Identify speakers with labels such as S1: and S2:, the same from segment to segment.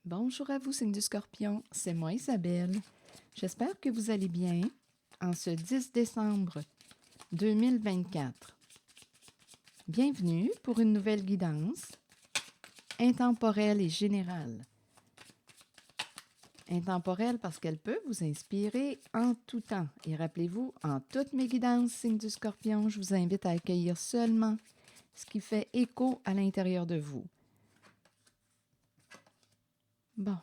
S1: Bonjour à vous, signe du Scorpion. C'est moi, Isabelle. J'espère que vous allez bien en ce 10 décembre 2024. Bienvenue pour une nouvelle guidance intemporelle et générale. Intemporelle parce qu'elle peut vous inspirer en tout temps. Et rappelez-vous, en toutes mes guidances, signe du Scorpion, je vous invite à accueillir seulement ce qui fait écho à l'intérieur de vous. Bon.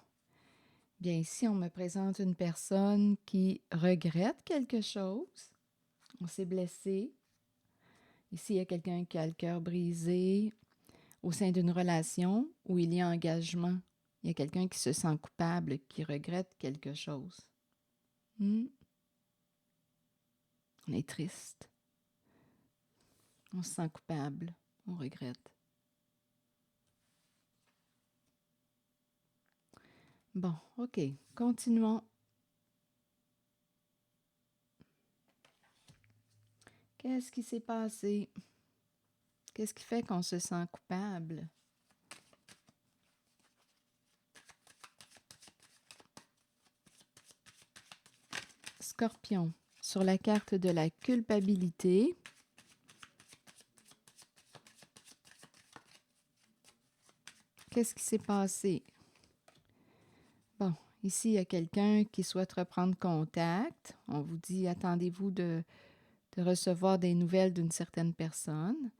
S1: Bien, ici, on me présente une personne qui regrette quelque chose. On s'est blessé. Ici, il y a quelqu'un qui a le cœur brisé au sein d'une relation où il y a engagement. Il y a quelqu'un qui se sent coupable, qui regrette quelque chose. On est triste. On se sent coupable. On regrette. Bon, OK. Continuons. Qu'est-ce qui s'est passé? Qu'est-ce qui fait qu'on se sent coupable? Scorpion, sur la carte de la culpabilité, qu'est-ce qui s'est passé? Bon, ici, il y a quelqu'un qui souhaite reprendre contact. On vous dit, attendez-vous de recevoir des nouvelles d'une certaine personne.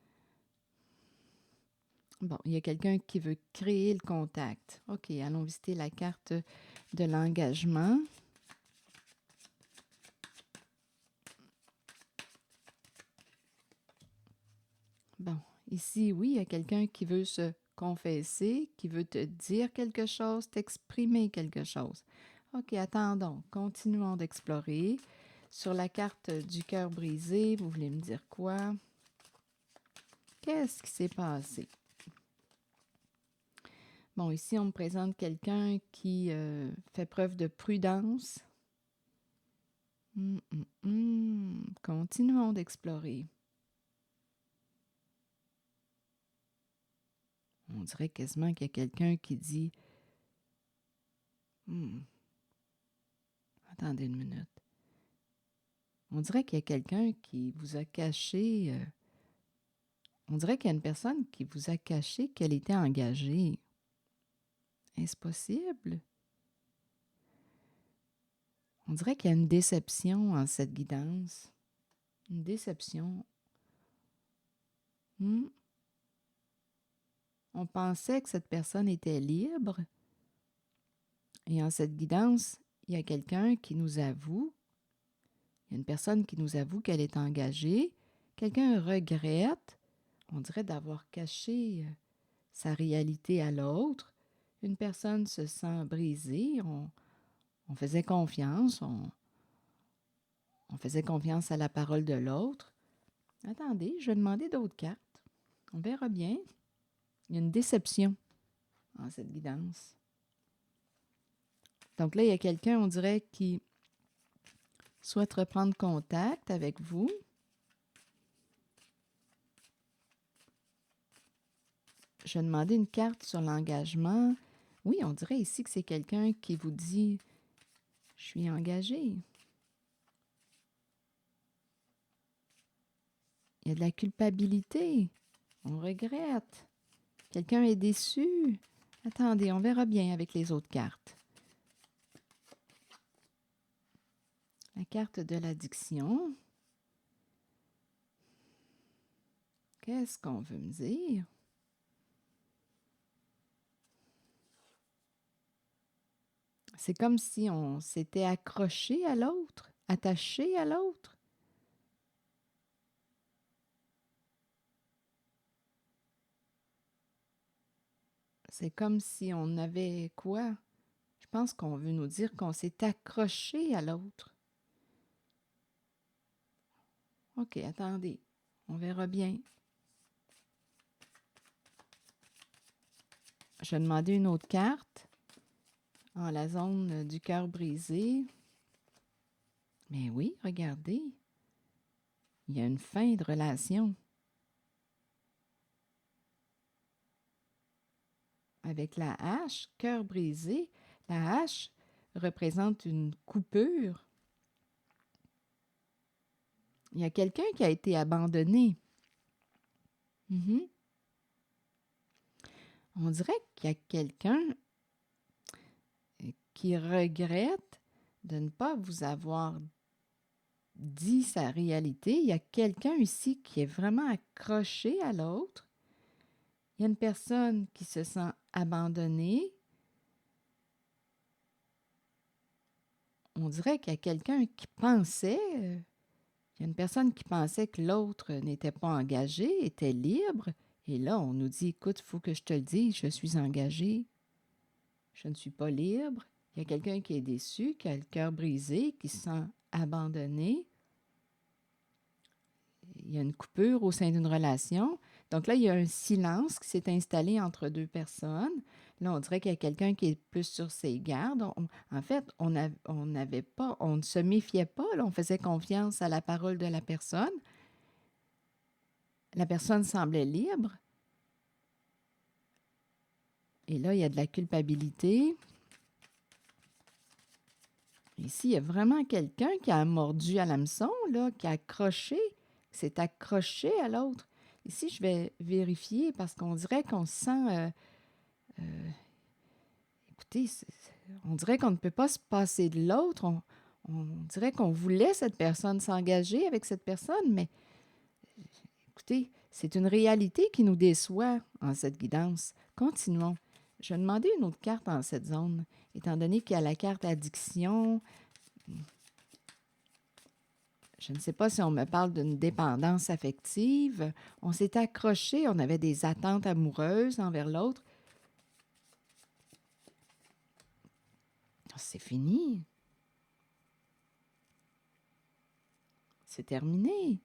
S1: Bon, il y a quelqu'un qui veut créer le contact. OK, allons visiter la carte de l'engagement. Bon, ici, oui, il y a quelqu'un qui veut se confesser, qui veut te dire quelque chose, t'exprimer quelque chose. OK, attendons, continuons d'explorer. Sur la carte du cœur brisé, vous voulez me dire quoi? Qu'est-ce qui s'est passé? Bon, ici, on me présente quelqu'un qui fait preuve de prudence. Continuons d'explorer. On dirait quasiment qu'il y a quelqu'un qui dit attendez une minute. On dirait qu'il y a quelqu'un qui vous a caché. On dirait qu'il y a une personne qui vous a caché qu'elle était engagée. Est-ce possible? On dirait qu'il y a une déception en cette guidance. Une déception. On pensait que cette personne était libre. Et en cette guidance, il y a quelqu'un qui nous avoue, il y a une personne qui nous avoue qu'elle est engagée. Quelqu'un regrette, on dirait d'avoir caché sa réalité à l'autre. Une personne se sent brisée, on faisait confiance, on faisait confiance à la parole de l'autre. Attendez, je vais demander d'autres cartes. On verra bien. Il y a une déception en cette guidance. Donc là, il y a quelqu'un, on dirait, qui souhaite reprendre contact avec vous. Je vais demander une carte sur l'engagement. Oui, on dirait ici que c'est quelqu'un qui vous dit « Je suis engagé ». Il y a de la culpabilité. On regrette. Quelqu'un est déçu. Attendez, on verra bien avec les autres cartes. La carte de l'addiction. Qu'est-ce qu'on veut me dire? C'est comme si on s'était accroché à l'autre, attaché à l'autre. C'est comme si on avait quoi? Je pense qu'on veut nous dire qu'on s'est accroché à l'autre. OK, attendez. On verra bien. Je vais demander une autre carte en la zone du cœur brisé. Mais oui, regardez. Il y a une fin de relation. avec la hache, cœur brisé. La hache représente une coupure. Il y a quelqu'un qui a été abandonné. Mhm. On dirait qu'il y a quelqu'un qui regrette de ne pas vous avoir dit sa réalité. Il y a quelqu'un ici qui est vraiment accroché à l'autre. Il y a une personne qui se sent abandonnée. On dirait qu'il y a quelqu'un qui pensait, il y a une personne qui pensait que l'autre n'était pas engagé, était libre. Et là, on nous dit, écoute, il faut que je te le dise, je suis engagé, je ne suis pas libre. Il y a quelqu'un qui est déçu, qui a le cœur brisé, qui se sent abandonné. Il y a une coupure au sein d'une relation. Donc là, il y a un silence qui s'est installé entre deux personnes. Là, on dirait qu'il y a quelqu'un qui est plus sur ses gardes. En fait, on n'avait pas, on ne se méfiait pas, là, on faisait confiance à la parole de la personne. La personne semblait libre. Et là, il y a de la culpabilité. Ici, il y a vraiment quelqu'un qui a mordu à l'hameçon, là, qui a accroché, qui s'est accroché à l'autre. Ici, je vais vérifier parce qu'on dirait qu'on se sent... écoutez, on dirait qu'on ne peut pas se passer de l'autre. On dirait qu'on voulait cette personne s'engager avec cette personne, mais écoutez, c'est une réalité qui nous déçoit en cette guidance. Continuons. Je vais demander une autre carte en cette zone, étant donné qu'il y a la carte addiction. Je ne sais pas si on me parle d'une dépendance affective. On s'est accroché, on avait des attentes amoureuses envers l'autre. C'est fini. C'est terminé.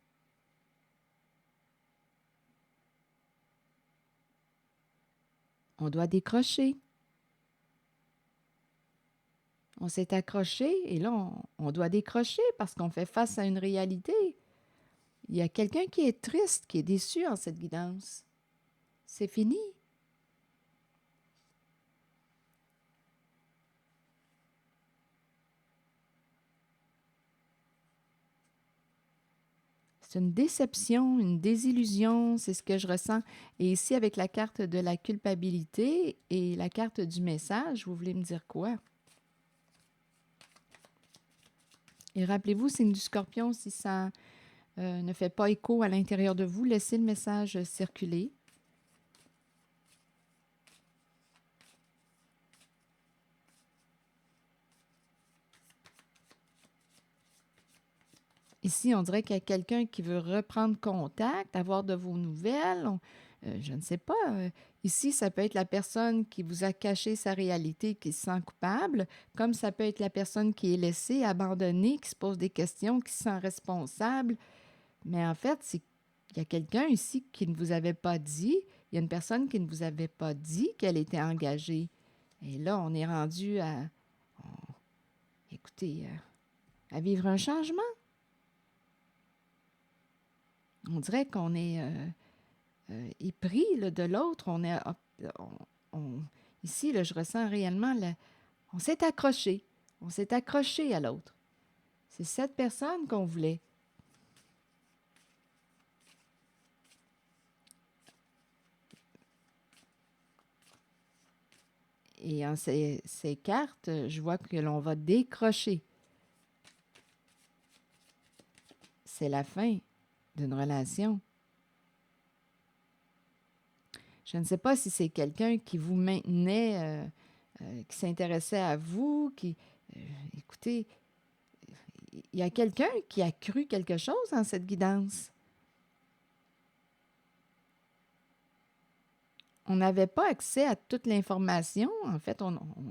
S1: On doit décrocher. On s'est accroché et là, on doit décrocher parce qu'on fait face à une réalité. Il y a quelqu'un qui est triste, qui est déçu en cette guidance. C'est fini. C'est une déception, une désillusion, c'est ce que je ressens. Et ici, avec la carte de la culpabilité et la carte du message, vous voulez me dire quoi? Et rappelez-vous, signe du scorpion, si ça ne fait pas écho à l'intérieur de vous, laissez le message circuler. Ici, on dirait qu'il y a quelqu'un qui veut reprendre contact, avoir de vos nouvelles. Je ne sais pas. Ici, ça peut être la personne qui vous a caché sa réalité, qui se sent coupable, comme ça peut être la personne qui est laissée, abandonnée, qui se pose des questions, qui se sent responsable. Mais en fait, il y a quelqu'un ici qui ne vous avait pas dit, il y a une personne qui ne vous avait pas dit qu'elle était engagée. Et là, on est rendu écoutez, à vivre un changement. On dirait qu'on est épris là, de l'autre. Ici, là, je ressens réellement, on s'est accroché. On s'est accroché à l'autre. C'est cette personne qu'on voulait. Et en ces cartes, je vois que l'on va décrocher. C'est la fin d'une relation. Je ne sais pas si c'est quelqu'un qui vous maintenait, qui s'intéressait à vous, écoutez, il y a quelqu'un qui a cru quelque chose dans cette guidance. On n'avait pas accès à toute l'information. En fait,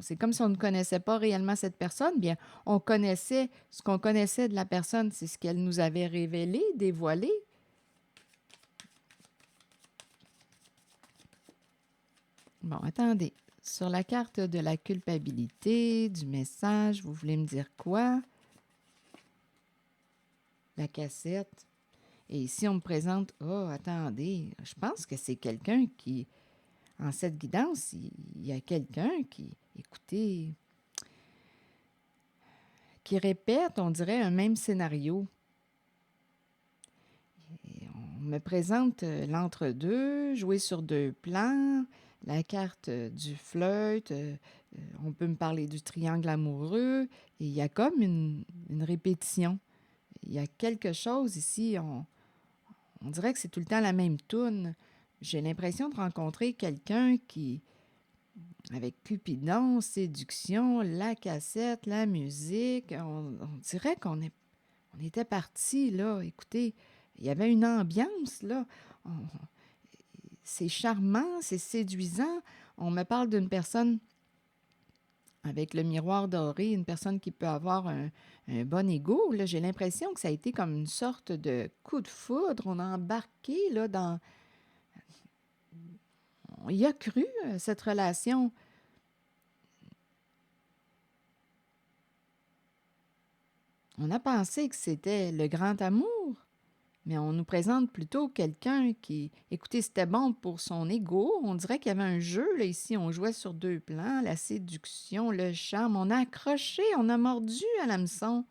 S1: c'est comme si on ne connaissait pas réellement cette personne. Bien, on connaissait ce qu'on connaissait de la personne, c'est ce qu'elle nous avait révélé, dévoilé. Bon, attendez. Sur la carte de la culpabilité, du message, vous voulez me dire quoi? La cassette. Et ici, on me présente, oh, attendez, je pense que c'est quelqu'un qui... en cette guidance, il y a quelqu'un qui, écoutez, qui répète, on dirait, un même scénario. Et on me présente l'entre-deux, jouer sur deux plans, la carte du flirt, on peut me parler du triangle amoureux, et il y a comme une répétition. Il y a quelque chose ici, on dirait que c'est tout le temps la même toune. J'ai l'impression de rencontrer quelqu'un qui, avec Cupidon, séduction, la cassette, la musique, on dirait on était parti là. Écoutez, il y avait une ambiance là. On- c'est charmant, c'est séduisant. On me parle d'une personne avec le miroir doré, une personne qui peut avoir un bon ego. Là, j'ai l'impression que ça a été comme une sorte de coup de foudre. On a embarqué là, dans... On y a cru, cette relation. On a pensé que c'était le grand amour, mais on nous présente plutôt quelqu'un qui, écoutez, c'était bon pour son ego. On dirait qu'il y avait un jeu, là, ici. On jouait sur deux plans, la séduction, le charme. On a accroché, on a mordu à l'hameçon.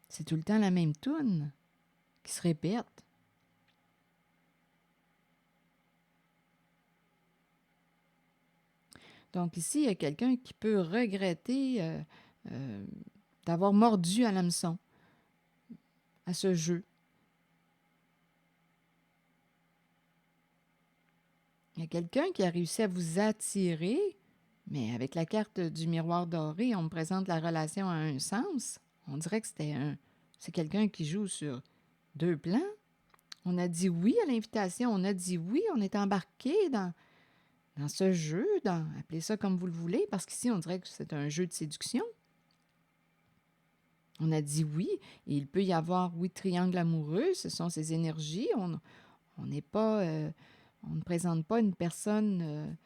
S1: C'est tout le temps la même toune qui se répète. Donc ici, il y a quelqu'un qui peut regretter euh, d'avoir mordu à l'hameçon, à ce jeu. Il y a quelqu'un qui a réussi à vous attirer, mais avec la carte du miroir doré, on me présente la relation à un sens. On dirait que c'est quelqu'un qui joue sur deux plans. On a dit oui à l'invitation, on a dit oui, on est embarqué dans ce jeu, appelez ça comme vous le voulez, parce qu'ici, on dirait que c'est un jeu de séduction. On a dit oui, et il peut y avoir, oui, triangle amoureux, ce sont ces énergies. On n'est pas, on ne présente pas une personne,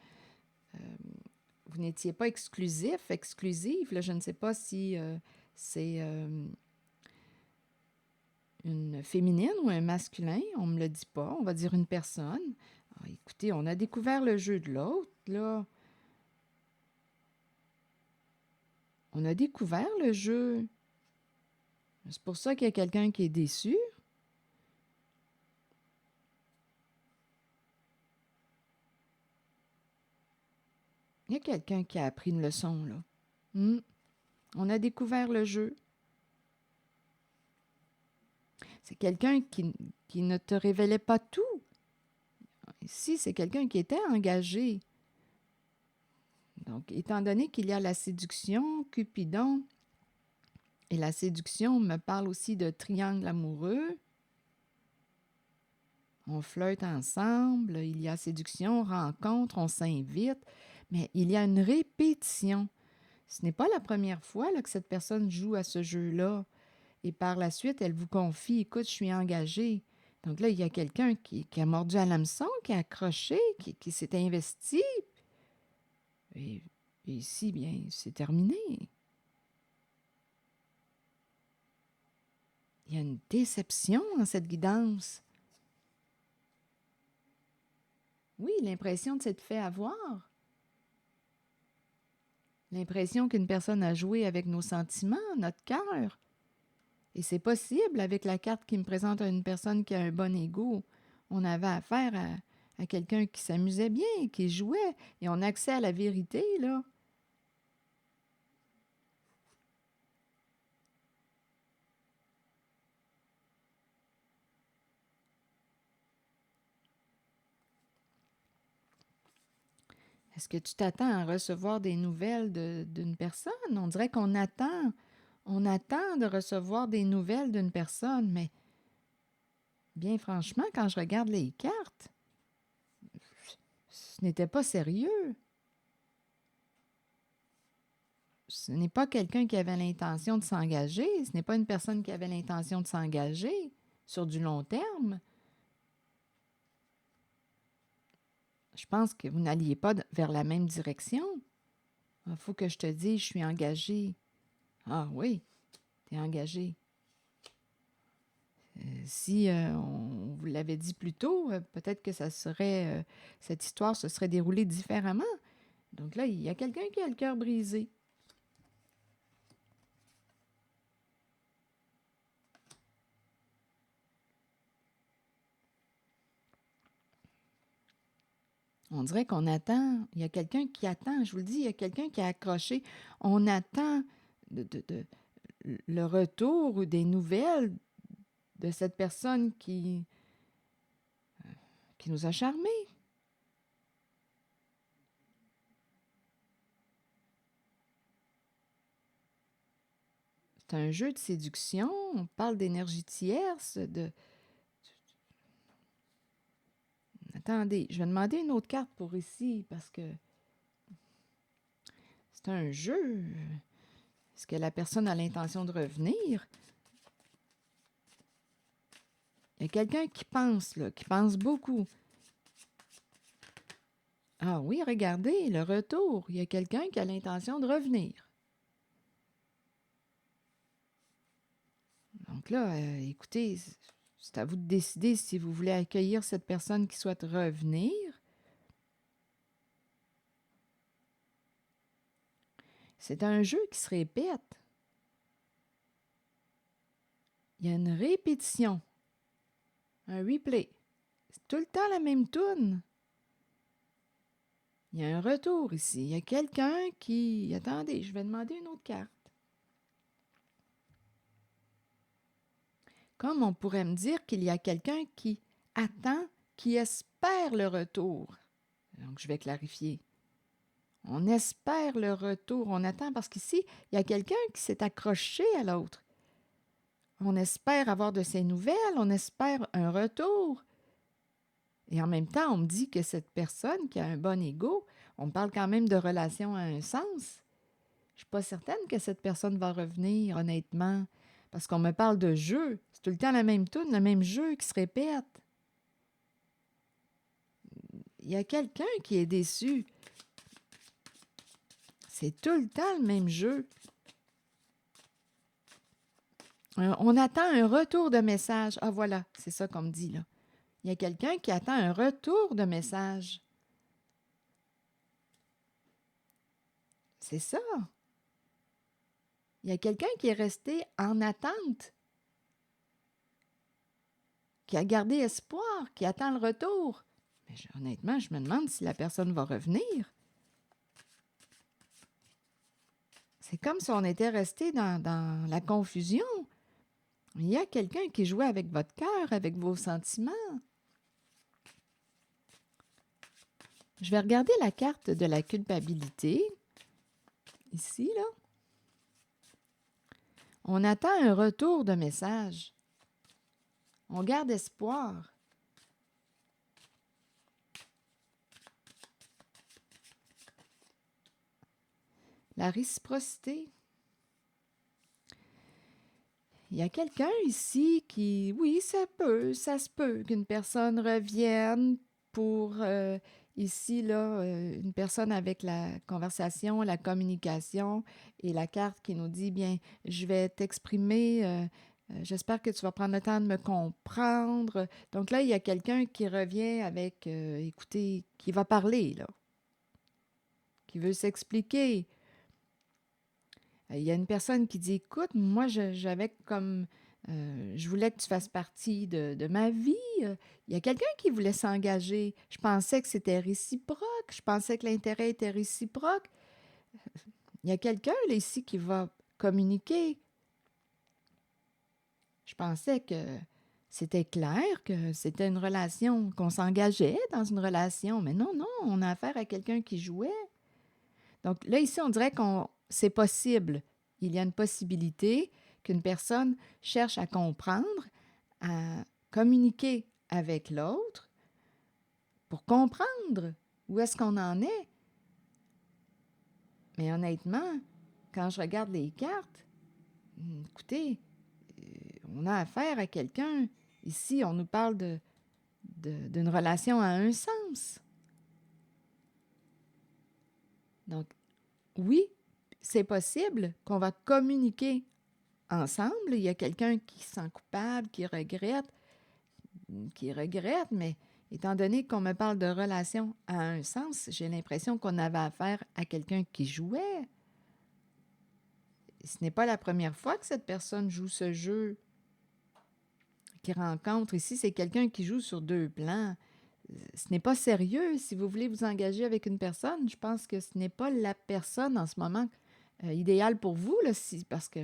S1: vous n'étiez pas exclusif, exclusive. Là, je ne sais pas si c'est une féminine ou un masculin, on ne me le dit pas, on va dire une personne. Ah, écoutez, on a découvert le jeu de l'autre, là. On a découvert le jeu. C'est pour ça qu'il y a quelqu'un qui est déçu. Il y a quelqu'un qui a appris une leçon, là. Hmm. On a découvert le jeu. C'est quelqu'un qui ne te révélait pas tout. Ici, c'est quelqu'un qui était engagé. Donc, étant donné qu'il y a la séduction, Cupidon, et la séduction me parle aussi de triangle amoureux, on flirte ensemble, il y a séduction, rencontre, on s'invite, mais il y a une répétition. Ce n'est pas la première fois là, que cette personne joue à ce jeu-là. Et par la suite, elle vous confie, écoute, je suis engagée. Donc là, il y a quelqu'un qui a mordu à l'hameçon, qui a accroché, qui s'est investi. Et, et ici, bien, c'est terminé. Il y a une déception dans cette guidance. Oui, l'impression de s'être fait avoir. L'impression qu'une personne a joué avec nos sentiments, notre cœur. Et c'est possible avec la carte qui me présente une personne qui a un bon ego. On avait affaire à quelqu'un qui s'amusait bien, qui jouait, et on a accès à la vérité, là. Est-ce que tu t'attends à recevoir des nouvelles d'une personne? On dirait on attend de recevoir des nouvelles d'une personne, mais bien franchement, quand je regarde les cartes, ce n'était pas sérieux. Ce n'est pas quelqu'un qui avait l'intention de s'engager, ce n'est pas une personne qui avait l'intention de s'engager sur du long terme. Je pense que vous n'alliez pas vers la même direction. Il faut que je te dise, je suis engagée. Ah oui, tu es engagée. Si on vous l'avait dit plus tôt, peut-être que cette histoire se serait déroulée différemment. Donc là, il y a quelqu'un qui a le cœur brisé. On dirait qu'on attend, il y a quelqu'un qui attend, je vous le dis, il y a quelqu'un qui a accroché. On attend le retour ou des nouvelles de cette personne qui nous a charmés. C'est un jeu de séduction, on parle d'énergie tierce, Attendez, je vais demander une autre carte pour ici, parce que c'est un jeu. Est-ce que la personne a l'intention de revenir? Il y a quelqu'un qui pense, là, qui pense beaucoup. Ah oui, regardez, le retour. Il y a quelqu'un qui a l'intention de revenir. Donc là, écoutez, c'est à vous de décider si vous voulez accueillir cette personne qui souhaite revenir. C'est un jeu qui se répète. Il y a une répétition, un replay. C'est tout le temps la même toune. Il y a un retour ici. Il y a quelqu'un qui... Attendez, je vais demander une autre carte. Comme on pourrait me dire qu'il y a quelqu'un qui attend, qui espère le retour. Donc, je vais clarifier. On espère le retour, on attend parce qu'ici, il y a quelqu'un qui s'est accroché à l'autre. On espère avoir de ses nouvelles, on espère un retour. Et en même temps, on me dit que cette personne qui a un bon ego, on me parle quand même de relation à un sens. Je ne suis pas certaine que cette personne va revenir, honnêtement, parce qu'on me parle de jeu. C'est tout le temps la même toune, le même jeu qui se répète. Il y a quelqu'un qui est déçu. C'est tout le temps le même jeu. On attend un retour de message. Ah voilà, c'est ça qu'on me dit là. Il y a quelqu'un qui attend un retour de message. C'est ça. Il y a quelqu'un qui est resté en attente, qui a gardé espoir, qui attend le retour. Mais honnêtement, je me demande si la personne va revenir. C'est comme si on était resté dans la confusion. Il y a quelqu'un qui jouait avec votre cœur, avec vos sentiments. Je vais regarder la carte de la culpabilité. Ici, là. On attend un retour de message. On garde espoir. La réciprocité. Il y a quelqu'un ici qui, oui, ça se peut qu'une personne revienne pour, ici, là, une personne avec la conversation, la communication et la carte qui nous dit, bien, je vais t'exprimer, j'espère que tu vas prendre le temps de me comprendre. Donc là, il y a quelqu'un qui revient avec, écoutez, qui va parler, là, qui veut s'expliquer. Il y a une personne qui dit, écoute, moi, j'avais comme, je voulais que tu fasses partie de ma vie. Il y a quelqu'un qui voulait s'engager. Je pensais que c'était réciproque. Je pensais que l'intérêt était réciproque. Il y a quelqu'un là, ici qui va communiquer. Je pensais que c'était clair, que c'était une relation, qu'on s'engageait dans une relation. Mais non, non, on a affaire à quelqu'un qui jouait. Donc là, ici, on dirait qu'on c'est possible. Il y a une possibilité qu'une personne cherche à comprendre, à communiquer avec l'autre pour comprendre où est-ce qu'on en est. Mais honnêtement, quand je regarde les cartes, écoutez, on a affaire à quelqu'un. Ici, on nous parle d'une relation à un sens. Donc, oui, c'est possible qu'on va communiquer ensemble. Il y a quelqu'un qui se sent coupable, qui regrette, mais étant donné qu'on me parle de relation à un sens, j'ai l'impression qu'on avait affaire à quelqu'un qui jouait. Ce n'est pas la première fois que cette personne joue ce jeu qui rencontre. Ici, c'est quelqu'un qui joue sur deux plans. Ce n'est pas sérieux. Si vous voulez vous engager avec une personne, je pense que ce n'est pas la personne en ce moment idéale pour vous, là, parce que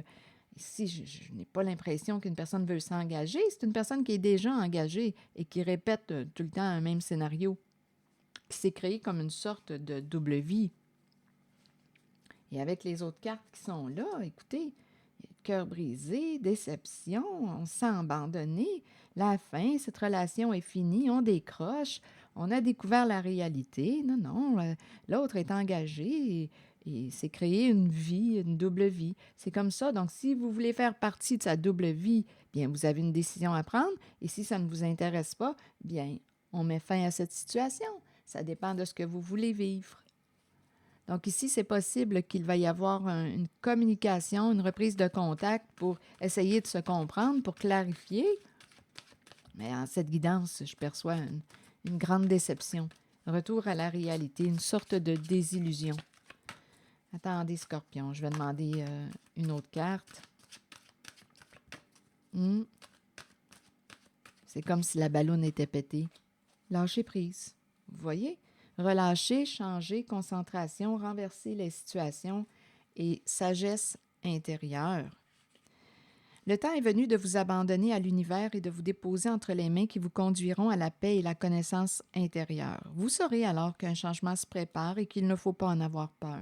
S1: ici, je n'ai pas l'impression qu'une personne veut s'engager. C'est une personne qui est déjà engagée et qui répète tout le temps un même scénario, qui s'est créé comme une sorte de double vie. Et avec les autres cartes qui sont là, écoutez, cœur brisé, déception, on se sent abandonné, la fin, cette relation est finie, on décroche, on a découvert la réalité. Non, non, l'autre est engagé et s'est créé une vie, une double vie. C'est comme ça. Donc, si vous voulez faire partie de sa double vie, bien, vous avez une décision à prendre. Et si ça ne vous intéresse pas, bien, on met fin à cette situation. Ça dépend de ce que vous voulez vivre. Donc ici, c'est possible qu'il va y avoir une communication, une reprise de contact pour essayer de se comprendre, pour clarifier. Mais en cette guidance, je perçois une grande déception, retour à la réalité, une sorte de désillusion. Attendez, Scorpion, je vais demander une autre carte. C'est comme si la balloune était pétée. Lâcher prise. Vous voyez? Relâcher, changer, concentration, renverser les situations et sagesse intérieure. Le temps est venu de vous abandonner à l'univers et de vous déposer entre les mains qui vous conduiront à la paix et la connaissance intérieure. Vous saurez alors qu'un changement se prépare et qu'il ne faut pas en avoir peur.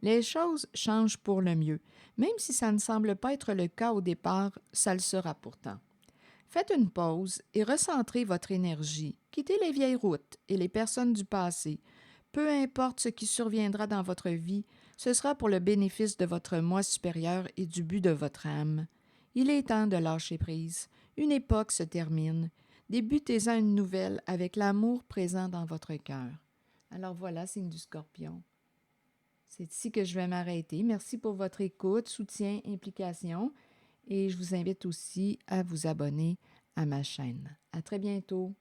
S1: Les choses changent pour le mieux. Même si ça ne semble pas être le cas au départ, ça le sera pourtant. Faites une pause et recentrez votre énergie. Quittez les vieilles routes et les personnes du passé. Peu importe ce qui surviendra dans votre vie, ce sera pour le bénéfice de votre moi supérieur et du but de votre âme. Il est temps de lâcher prise. Une époque se termine. Débutez-en une nouvelle avec l'amour présent dans votre cœur. Alors voilà, signe du Scorpion. C'est ici que je vais m'arrêter. Merci pour votre écoute, soutien, implication. Et je vous invite aussi à vous abonner à ma chaîne. À très bientôt.